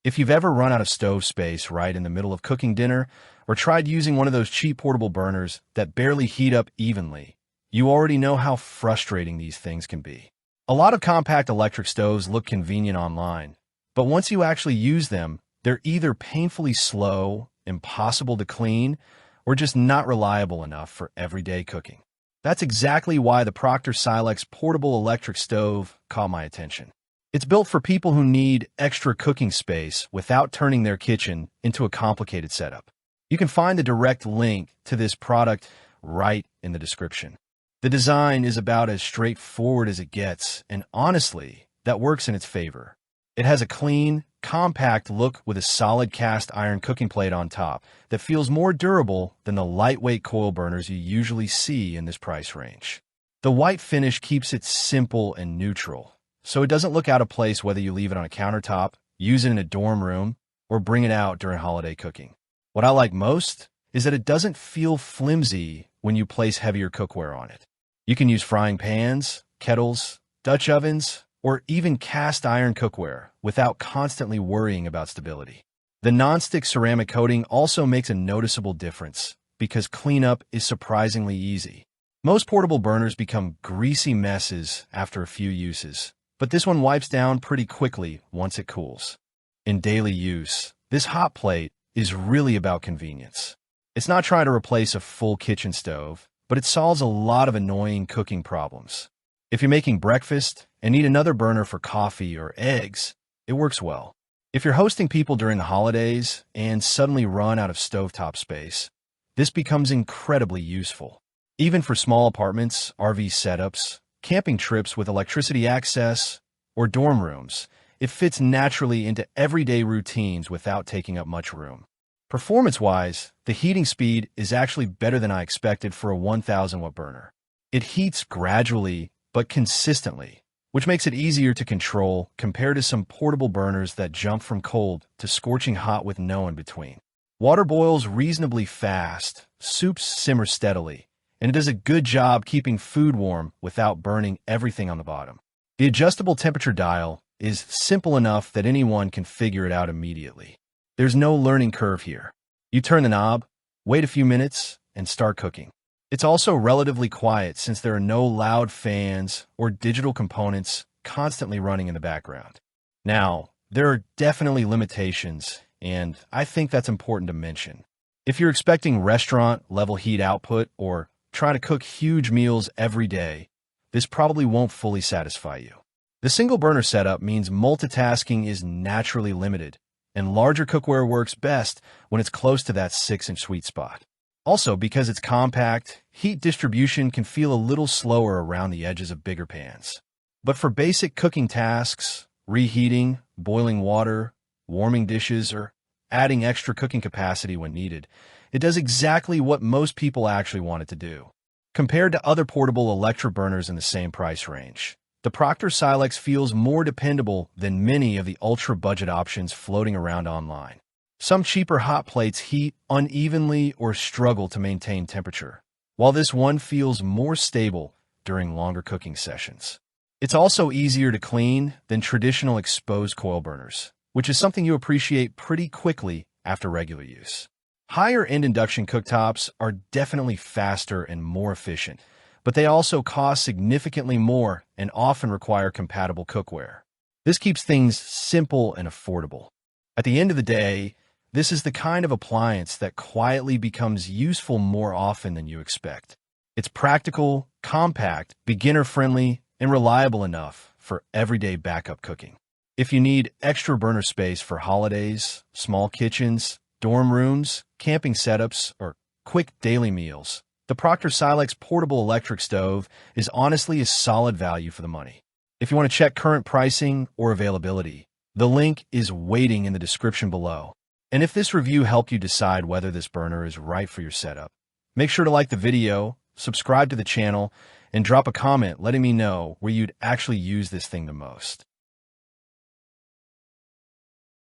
If you've ever run out of stove space right in the middle of cooking dinner, or tried using one of those cheap portable burners that barely heat up evenly, you already know how frustrating these things can be. A lot of compact electric stoves look convenient online, but once you actually use them, they're either painfully slow, impossible to clean, or just not reliable enough for everyday cooking. That's exactly why the Proctor Silex portable electric stove caught my attention. It's built for people who need extra cooking space without turning their kitchen into a complicated setup. You can find the direct link to this product right in the description. The design is about as straightforward as it gets, and honestly, that works in its favor. It has a clean, compact look with a solid cast iron cooking plate on top that feels more durable than the lightweight coil burners you usually see in this price range. The white finish keeps it simple and neutral, so it doesn't look out of place whether you leave it on a countertop, use it in a dorm room, or bring it out during holiday cooking. What I like most is that it doesn't feel flimsy when you place heavier cookware on it. You can use frying pans, kettles, Dutch ovens, or even cast iron cookware without constantly worrying about stability. The nonstick ceramic coating also makes a noticeable difference because cleanup is surprisingly easy. Most portable burners become greasy messes after a few uses, but this one wipes down pretty quickly once it cools. In daily use, this hot plate is really about convenience. It's not trying to replace a full kitchen stove, but it solves a lot of annoying cooking problems. If you're making breakfast and need another burner for coffee or eggs, it works well. If you're hosting people during the holidays and suddenly run out of stovetop space, this becomes incredibly useful. Even for small apartments, RV setups, camping trips with electricity access, or dorm rooms, it fits naturally into everyday routines without taking up much room. Performance-wise, the heating speed is actually better than I expected for a 1000-watt burner. It heats gradually but consistently, which makes it easier to control compared to some portable burners that jump from cold to scorching hot with no in-between. Water boils reasonably fast, soups simmer steadily, and it does a good job keeping food warm without burning everything on the bottom. The adjustable temperature dial is simple enough that anyone can figure it out immediately. There's no learning curve here. You turn the knob, wait a few minutes, and start cooking. It's also relatively quiet since there are no loud fans or digital components constantly running in the background. Now, there are definitely limitations, and I think that's important to mention. If you're expecting restaurant-level heat output or trying to cook huge meals every day, this probably won't fully satisfy you. The single burner setup means multitasking is naturally limited, and larger cookware works best when it's close to that 6-inch sweet spot. Also, because it's compact, heat distribution can feel a little slower around the edges of bigger pans. But for basic cooking tasks, reheating, boiling water, warming dishes, or adding extra cooking capacity when needed, it does exactly what most people actually want it to do. Compared to other portable electric burners in the same price range, the Proctor Silex feels more dependable than many of the ultra-budget options floating around online. Some cheaper hot plates heat unevenly or struggle to maintain temperature, while this one feels more stable during longer cooking sessions. It's also easier to clean than traditional exposed coil burners, which is something you appreciate pretty quickly after regular use. Higher-end induction cooktops are definitely faster and more efficient, but they also cost significantly more and often require compatible cookware. This keeps things simple and affordable. At the end of the day, this is the kind of appliance that quietly becomes useful more often than you expect. It's practical, compact, beginner-friendly, and reliable enough for everyday backup cooking. If you need extra burner space for holidays, small kitchens, dorm rooms, camping setups, or quick daily meals, the Proctor Silex portable electric stove is honestly a solid value for the money. If you want to check current pricing or availability, the link is waiting in the description below. And if this review helped you decide whether this burner is right for your setup, make sure to like the video, subscribe to the channel, and drop a comment letting me know where you'd actually use this thing the most.